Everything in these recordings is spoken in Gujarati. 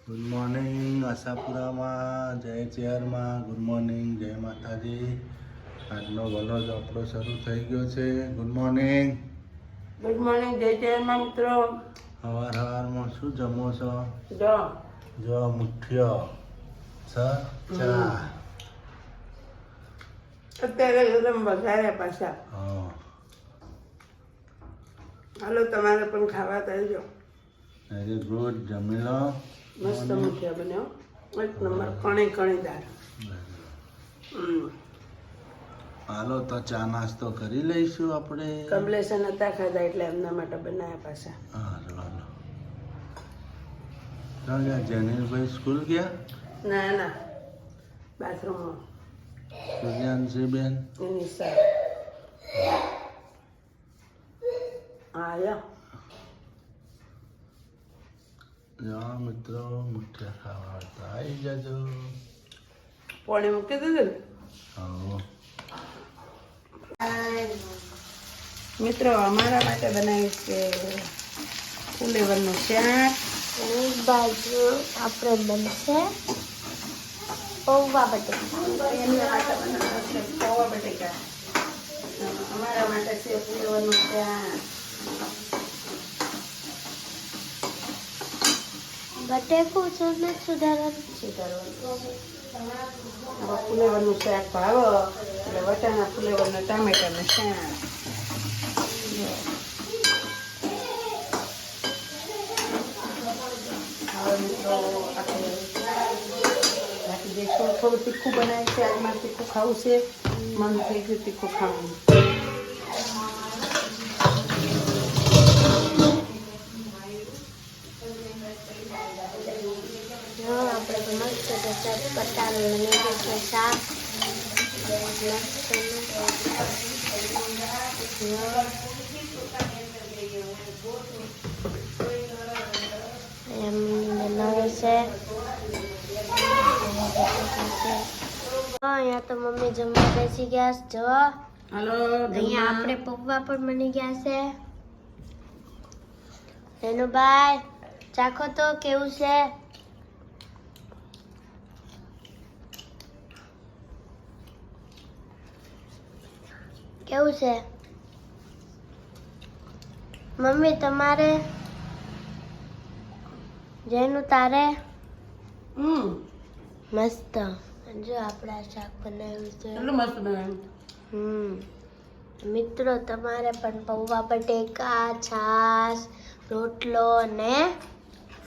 ગુડ મોર્નિંગ આશાપુરામાં, જય ચેરમાં, ગુડ મોર્નિંગ, જય માતાજી. આજનો વલોગ આપણો શરૂ થઈ ગયો છે. Good morning. ગુડ મોર્નિંગ, જય ચેરમાં મિત્રો. સવારમાં શું જમો છો? જો મુઠ્ઠીઓ ચા. અત્યારે એકદમ વધારે પાછા. હા, હાલો તમારે પણ ખાવા કરજો. Very good. જમી લો. મસ્ત મુઠિયા બન્યો, એક નંબર, કણી કણીદાર. હાલો તો ચા નાસ્તો કરી લઈશું આપણે. કમલેશન હતા ખાધા એટલે એમના માટે બનાવ્યા પાછા. હા, હાલો. ક્યાં ગયા? જેનીલભાઈ સ્કૂલ ગયા? ના બાથરૂમમાં સૂર્યાંશી બેન એની સર આવ્યા. જા મિત્રો, મુઠ્ઠિયા ખાવા હતા આવી જજો. પોણી મૂકી દીધું ને. હા, મિત્રો અમારા માટે બનાવ્યું છે ફુલેવરનું શાક. એક બાજુ આપણે બનશે પૌવા બટેકા. એમના માટે બનાવ્યું છે પૌવા બટેકા. અમારા માટે છે ફુલેવરનું શાક. બટેકું છે ને સુધારવાનું. ફુલેવરનું શાક ભાવો એટલે વટાણા ફુલેવરના ટામેટાનું શાક. હવે મિત્રો આપણે રાખી દઈશું. થોડું તીખું બનાવે છે, આજમાં તીખું ખાવું છે. મન થઈ ગયું તીખું ખાવાનું. આપણે તો મસ્ત ચટપટાનું બની છે શાક. એમ બનાવે છે. અહીંયા તો મમ્મી જમવા બેસી ગયા છે. જો હાલો અહીંયા આપણે પૌવા પણ બની ગયા છે. એનું ભાઈ ચાખો તો કેવું છે. કેવું છે મમ્મી તમારે? જેનું તારે? મસ્ત. જો આપણા શાક બનાવ્યું છે. કેટલું મસ્ત બનાવ્યું. મિત્રો તમારે પણ પૌવા બટેકા, છાશ, રોટલો અને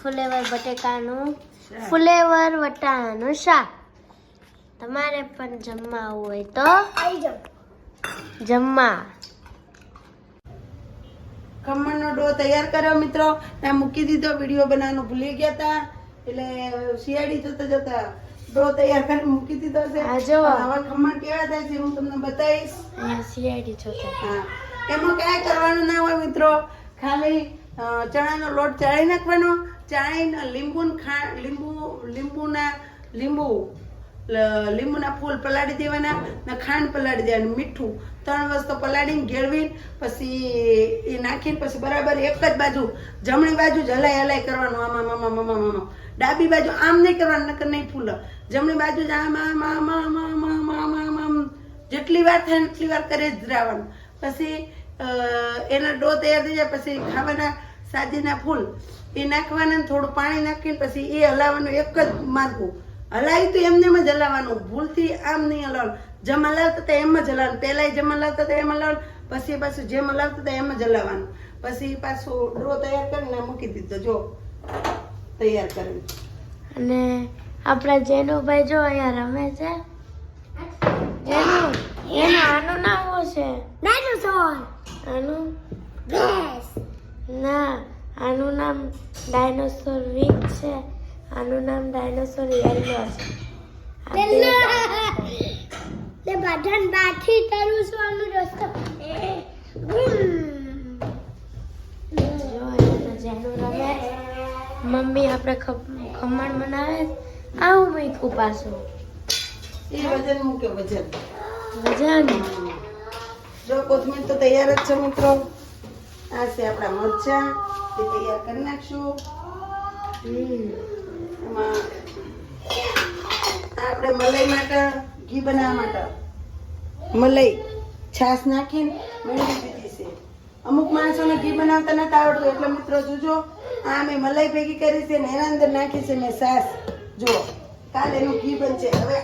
ફુલેવર બટેકાનું ફુલેવર વટાણાનું શાક તમારે પણ જમવા હોય તો આવી જાઓ જમવા. ખમણનો ડો તૈયાર કર્યો મિત્રો. ત્યાં મૂકી દીધો. વિડીયો બનાવવાનું ભૂલી ગયા હતા એટલે શિયાળી જોતા ડો તૈયાર કરી મૂકી દીધો છે. હા, જો. હવે ખમણ કેવા થાય છે હું તમને બતાવીશ. અહીંયા સીઆઈડી જોતા. હા, એમાં કાંઈ કરવાનું ના હોય મિત્રો. ખાલી ચણાનો લોટ ચાળી નાખવાનો. ચાળીને લીંબુના ફૂલ પલાળી દેવાના ને ખાંડ પલાળી દેવાની, મીઠું, 3 વસ્તુ પલાળીને ગેળવીને પછી એ નાખીને પછી બરાબર એક જ બાજુ જમણી બાજુ જ હલાય કરવાનું. આમાં ડાબી બાજુ આમ નહીં કરવાનું, નકર નહીં ફૂલે. જમણી બાજુ જ આમ જેટલી વાર થાય એટલી વાર કરી જ રહેવાનું. પછી એના ડો તૈયાર થઈ જાય પછી ખાવાના સાજીના ફૂલ એ નાખવાના, થોડું પાણી નાખીને પછી એ હલાવવાનું. એક જ માર્ગું હલાવી તો એમને એમ જ હલાવવાનું, ભૂલથી આમ નહીં હલાવવાનું. જેમ હલાવતા હતા એમ જ હલાવવાનું. પહેલાં જેમ હલાવતા હતા એમ હલાવવાનું, પછી પાછું જેમ હલાવતા હતા એમ જ હલાવવાનું. પછી પાછું ડ્રો તૈયાર કરીને મૂકી દીધો. જો તૈયાર કરીને. અને આપણા જેનુભાઈ જો અહીંયા રમે છે. એનું આનું નામ શું છે? ડાયનોસોર. આનું ના, આનું નામ ડાયનોસોર વીક છે. આનું નામ ડાયનોસોર યેલો છે. તે બધાને બાથી કરું છું આનું રસ્તો. જો એના જેનું રમે. મમ્મી આપણે ખમણ બનાવે. આવું મૂક્યું પાછું. એ વજન મૂક્યો, વજન. જો કોથમીર તો તૈયાર જ છે મિત્રો. આ છે આપણા મરચાં, એ તૈયાર કરી નાખશું. એમાં આપણે મલાઈ માટે ઘી બનાવવા માટે મલાઈ છાશ નાખીને મેળવી દીધી છે. અમુક માણસોને ઘી બનાવતા નથી આવડતું, એટલે મિત્રો જોજો આ મેં મલાઈ ભેગી કરી છે ને એના અંદર નાખી છે મેં છાશ. જો કાલ એનું ઘી બનશે. હવે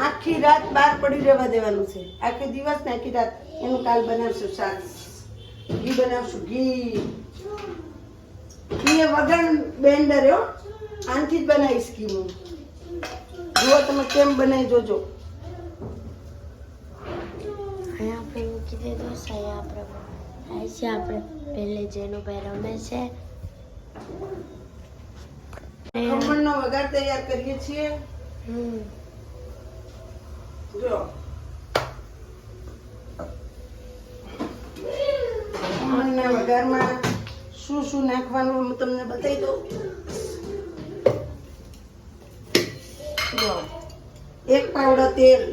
આખી રાત બહાર પડી રહેવા દેવાનું છે. આખો દિવસ ને આખી રાત એનું કાલ બનાવશું શાક. ઘી બનાવશું ઘી. ઘી એ વગર બેન્ડર હો, આનથી જ બનાવીશ ઘી હું. જુઓ તમે કેમ બનાવી જોજો. અહીંયા આપણે મૂકી દીધું છે. અહીંયા આપણે પહેલે જેનું ભાઈ રમે છે. ખમણનો વઘાર તૈયાર કરીએ છીએ. જો ખમણના વઘારમાં શું શું નાખવાનું હું તમને બતાવી દઉં. જો 1 પાવડો તેલ,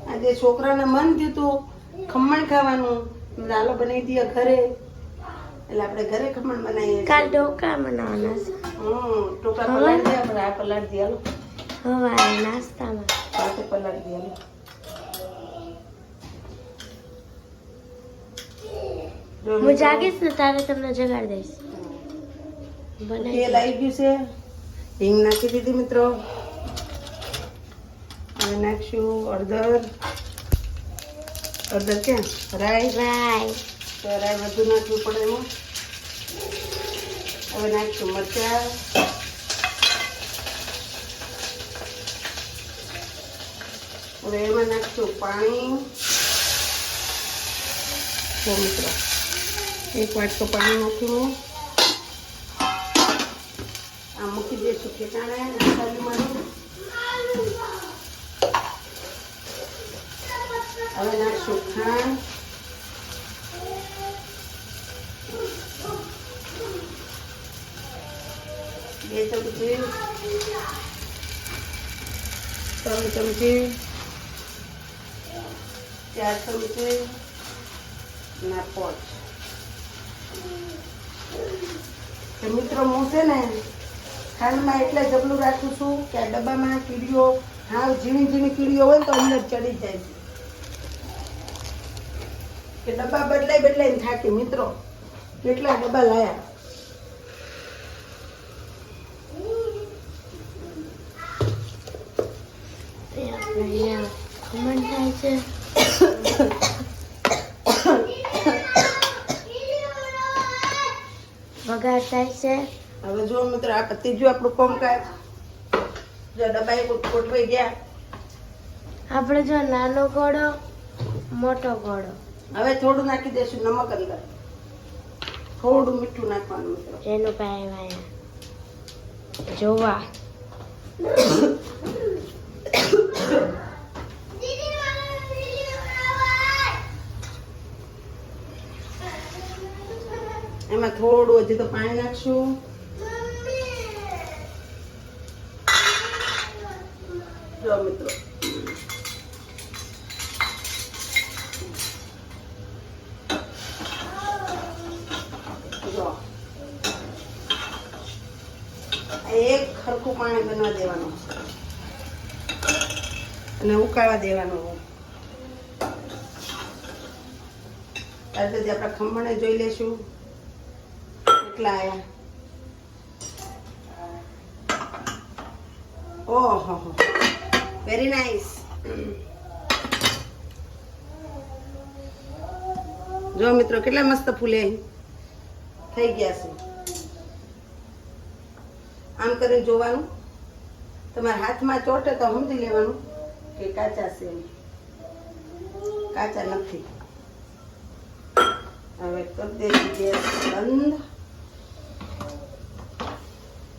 આજે છોકરાને મન થયું તું ખમણ ખાવાનું, લાલો બનાવી દઈએ ઘરે, એટલે આપણે ઘરે ખમણ બનાવીએ. કાલ ઢોકળા બનાવવાના છે. ટોકા પલાળી દે. આપણે આ પલાળી દે. હાલો સવારે નાસ્તામાં સાથે પલાળી દે. હાલો હું જાગીશ ને તારે તમને જગાડી દઈશ. તેલ આવી ગયું છે. હિંગ નાખી દીધી મિત્રો. હવે નાખશું હળદર. હળદર ક્યાં? રાઈ. રાઈ તો રાઈ બધું નાખવું પડે એમાં. હવે નાખશું મરચાં. હવે એમાં નાખશું પાણી. જો મિત્રો 1 વાટકો પાણી નાખ્યું. આ મૂકી દઈશું ખેટાણે નાસ્તામાં. હવે નાખશું ખાંડ. બે ચમચી, 3 ચમચી, 4 ચમચી ના 5. મિત્રો હું છે ને ખાંડમાં એટલે જબલું રાખું છું કે આ ડબ્બામાં કીડીઓ, હાવ ઝીણી ઝીણી કીડીઓ હોય ને તો અંદર ચડી જાય છે. કે ડબ્બા બદલાઈને થાકી. મિત્રો કેટલા ડબ્બા લાયા. અહીંયા ખમણ થાય છે. વઘાર થાય છે. હવે જો મિત્રો આ પતી ગયું આપણું કામકાજ. જો ડબ્બા ગોઠવાઈ ગયા. આપણે જો નાનો ગોળો, મોટો ગોળો. હવે થોડું નાખી દઈશું નમક અંદર. થોડું મીઠું નાખવાનું મિત્રો. એનું પાય અહીંયા જોવા. એમાં થોડું હજી તો પાણી નાખશું. જો મિત્રો જો એક ખરખું પાણી બનવા દેવાનું અને ઉકાળવા દેવાનું. ત્યાર સુધી આપણે ખમણે જોઈ લેશું કેટલા આયા. ઓહો વેરી નાઇસ. જો મિત્રો કેટલા મસ્ત ફૂલે થઈ ગયા છે. આમ કરીને જોવાનું. તમારા હાથમાં ચોટે તો સમજી લેવાનું કે કાચા છે. કાચા નથી. હવે કરી દઈશું ગેસ બંધ.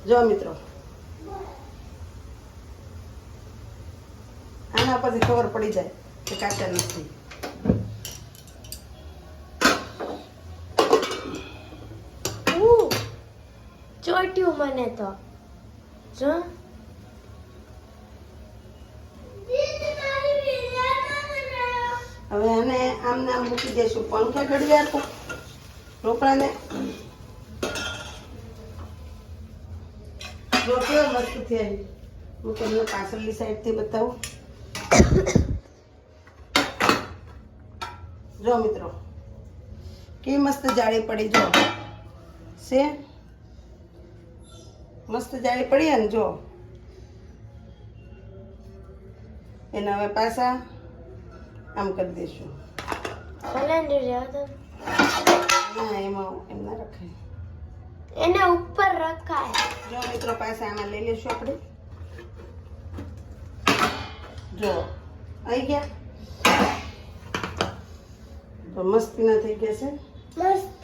જો મિત્રો આના પરથી ખબર પડી જાય કે કાચા નથી. ચોટ્યું મને તો જો. હવે આને આમ ને આમ મૂકી દઈશું પંખે ઘડી વાર ઢોકળાને. જો કેવો મસ્ત થયા. હું તમને પાછળની સાઈડથી બતાવું. જો મિત્રો કેવી મસ્ત જાળી પડી. જો છે મસ્ત જાળી પડી ને. જો એને હવે પાછા આમ કરી દઈશું. ના એમાં એમ ના રખાય, એના ઉપર રખાય. જો મિત્રો પાછા આમાં લઈ લઈશું આપણે. જો આવી ગયા. તો મસ્તીના થઈ ગયા છે. મસ્ત.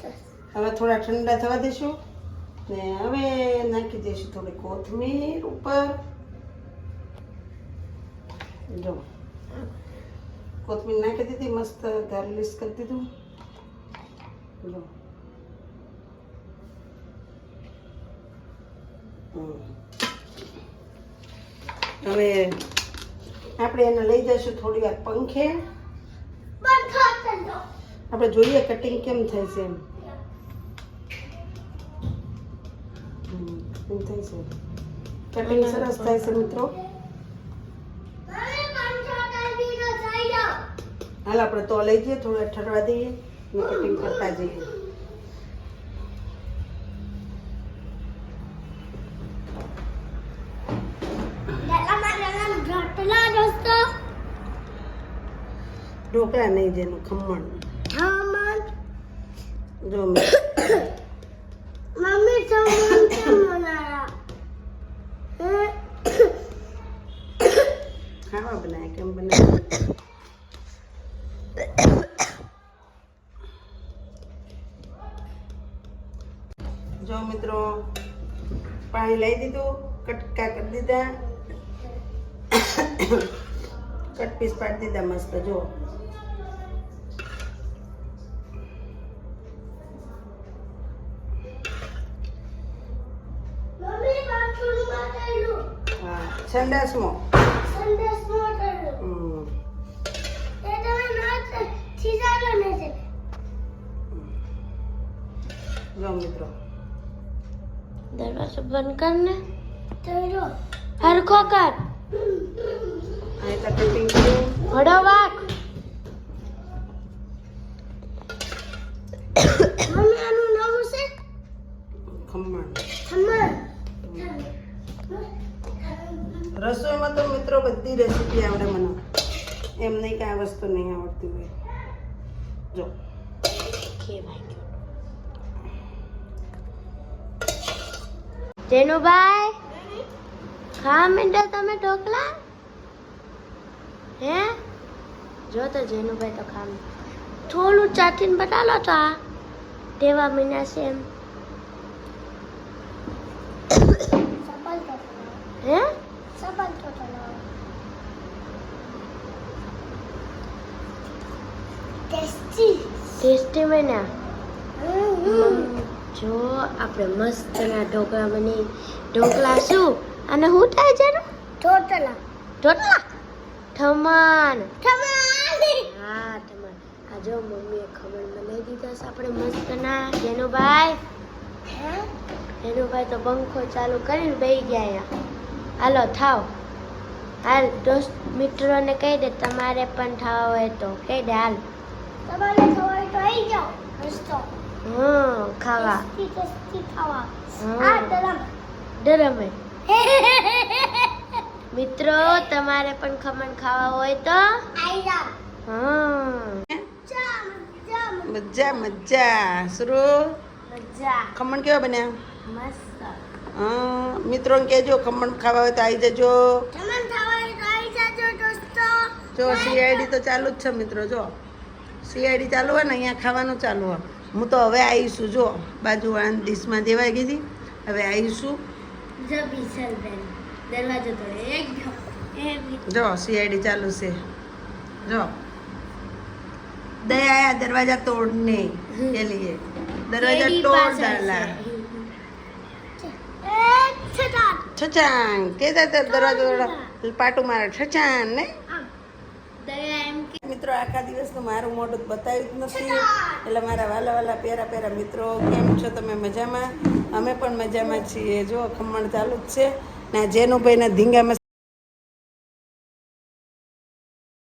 હવે થોડા ઠંડા થવા દઈશું ને હવે નાખી દઈશું થોડી કોથમીર ઉપર. જો કોથમીર નાખી દીધી, મસ્ત ગાર્લિશ કરી દીધું. જો હવે આપણે એને લઈ જઈશું થોડી વાર પંખે. આપણે જોઈએ કટિંગ કેમ થાય છે. એમ થાય છે કટિંગ સરસ થાય છે મિત્રો. હાલ આપણે તો લઈ જઈએ, થોડા ઠરવા દઈએ ને કટિંગ કરતા જઈએ. ઢોકળા નહીં, જેનું ખમણ. જો મમ્મી ખમણ કેમ બનાયા? ખાવા બનાયા કેમ બનાયા? જો મિત્રો પાણી લઈ દીધું, કટકા કરી દીધા, કટ પીસ પાડી દીધા મસ્ત. જો હા સંડાસમાં. જો મિત્રો દરવાજો બંધ કરને. હરખો કર. અહીં તો કટિંગ કર્યું. ઘોડો વાગ. મમ્મી આનું નામ છે ખમણ. ખમણ. રસોઈમાં તો મિત્રો બધી રેસીપી આવડે મને, એમ નહીં કે આ વસ્તુ નહીં આવડતી હોય. જો જેનુભાઈ ખા મીંડા તમે ઢોકળા? હે જો તો જેનુભાઈ તો ખા થોડું ચાટીને બતાલો તો આ તેવા મીના છે એમ. હે ટેસ્ટી મીના. જો આપણે મસ્ત ના ઢોકળા બની. ઢોકળા શું અને શું થાય છે? ઢોકળા. ઢોકળા ખમણ. હા ખમણ. આ જો મમ્મીએ ખમણ બનાવી દીધા છે આપણે મસ્ત ના. જેનુભાઈ તો પંખો ચાલુ કરીને બેસી ગયા અહીંયા. હાલો થાવ. હાલ દોસ્ત મિત્રોને કહી દે તમારે પણ ખાવા હોય તો કહી દે. હાલ તમારે ખાવા હોય તો આવી જાઓ. ખાવા ડરમે. મિત્રો તમારે પણ ખમણ ખાવા હોય તો મજા મજા. શરૂ ખમણ કેવા બન્યા? મસ્ત. મિત્રોને કહેજો ખમણ ખાવા હોય તો આવી જજો. જો સીઆઈડી તો ચાલુ જ છે મિત્રો. જો સીઆઈડી ચાલુ હોય ને અહીંયા ખાવાનું ચાલુ હોય. હું તો હવે આવીશું. જો બાજુવાળાની ડીશમાં દેવાઈ ગઈ હતી, હવે આવીશું. જો સીઆઈડી ચાલુ છે. જો दया आया दरवाजा तोड़ने के लिए. दरवाजा तोड़ डाला. छचांग के दरवाजा पाटू मारा छचान ने. દયા એમ મિત્રો આખા દિવસનું મારું મોઢું બતાવ્યું જ નથી, એટલે મારા વાલા પ્યારા મિત્રો કેમ છો તમે? મજામાં? અમે પણ મજામાં છીએ. જો ખમણ ચાલુ જ છે ને જેનુભાઈના ધીંગામાં